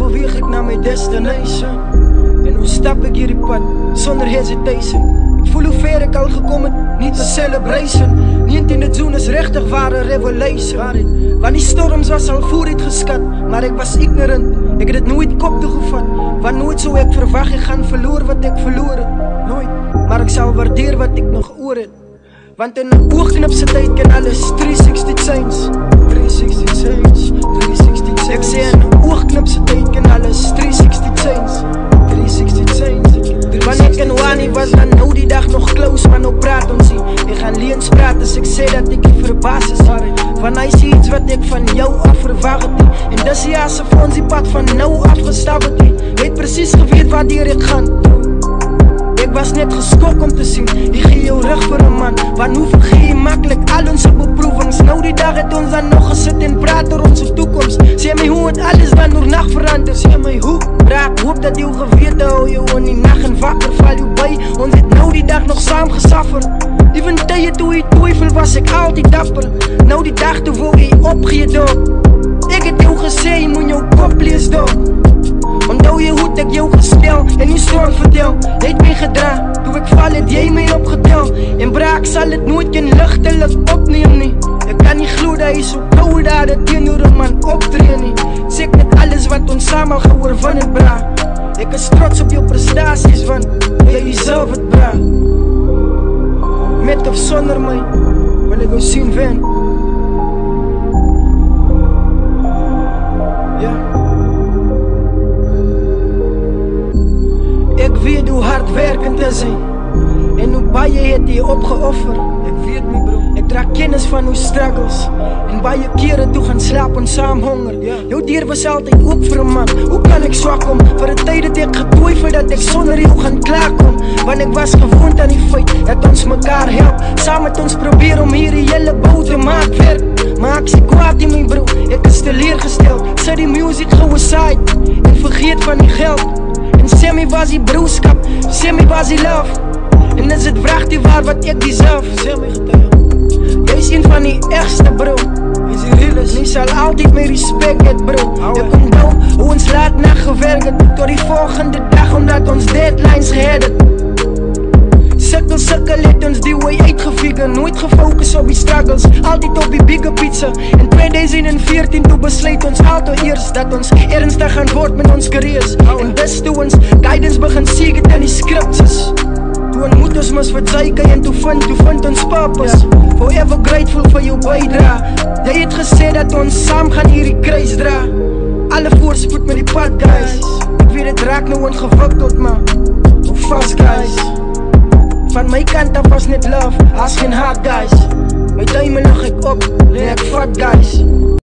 beweeg ek na my destination. En hoe stap ek hierdie pad, sonder hesitation. Ek voel hoe ver ek al gekom het, niet een celebration. 19de June is rechtig ware revelation. Want die storms was al vooruit geskat, maar ek was ignorant. Ek het het nooit kop toegevat, want nooit zou ek verwag ek gaan verloor wat ek verloor het. Nooit, maar ek sal waardeer wat ek nog oor het. Want in 'n oogknipse tyd kan alles 360 change. 360 change, 360 change. Ek sê in 'n oogknipse tyd kan alles 360 change. 360 change. Wanneer ek in Wani was, dan nou die dag nog close, maar nou praat ons nie. Ek gaan leens praat as ek sê dat ek nie verbaas is. Want hy sê iets wat ek van jou af verwag het nie. En dis die asof ons die pad van nou af gestap het nie. Jy het precies geweet waar ek gaan. Ek was net geskok om te sien, die gee jou rug vir 'n man. Want hoe vergeet jy makkelijk al onze beproevings? Nou die dag het ons dan nog gesit en praat oor onze toekomst. Sê my hoe het alles dan door nacht verander? Sê my hoe? Raak hoop dat jou gewete hou jou in die nacht en wakker val jou by. Ons het nou die dag nog saam gesaffer. Even tye toe jy twyfel was ek altyd dapper. Nou die dag toe wou jy opgee dog. Ek het jou gesê jy moet jou kop lees dog. Onthou jy hoe ek jou gestel en die storm vertel. Jy het my gedra, toe ek val het jy my opgetel. En braak sal het nooit kan lichtelik opneem nie. Ek kan nie glo dat jy so koud daar het teenoor 'n man optree nie. Sê ek net alles wat ons saam geoorwin het bra. Ek is trots op jou prestaties want jy deserve het bra. Met of sonder my, wil ek jou sien wen. Ja. Ek weet hoe hardwerkend is hy en hoe baie het hy opgeoffer. Ek weet my bro, ek dra kennis van hoe struggles en baie kere toe gaan slaap en saam honger. Jou deur was altyd oop vir 'n man. Hoe kan ek swak kom? Vir 'n tyd het ek getwyfel dat ek sonder jou gaan klaarkom. Want ek was gewoond aan die feit dat ons mekaar help. Saam met ons probeer om hierdie hele bou te maak werk. Maar ek sê kwaad in my bro, ek is teleurgesteld. Sit die music gou aside en vergeet van die geld. En sê my was die broerskap, sê my was die love. En is het vraag die waar wat ek deserve. Sê my getuig, jy is een van die ergste bro. Is die realest, jy sal altyd my respect het bro. Ek onthou hoe ons laat nacht gewerkt het, tot die volgende dag omdat ons deadlines gehad het. Sikkel het ons die way uitgefigure. Nooit gefocus op die struggles, altyd op die bigger pizza. In 2014 toe besluit ons altyd eers dat ons ernstig gaan word met ons careers. En dis toe ons guidance begin seek het in die scripts. Toe ontmoet ons mis wat sy kan en toe vind ons purpose. Forever grateful vir jou bydra. Jy het gesê dat ons saam gaan hierdie kruis dra. Alle voorspoed met die pad guys. Ek weet het raak nou ingewikkeld maar hou vast guys. Van my kant af was net love, as geen haat guys. My duime lig ek op, nee ek vat guys.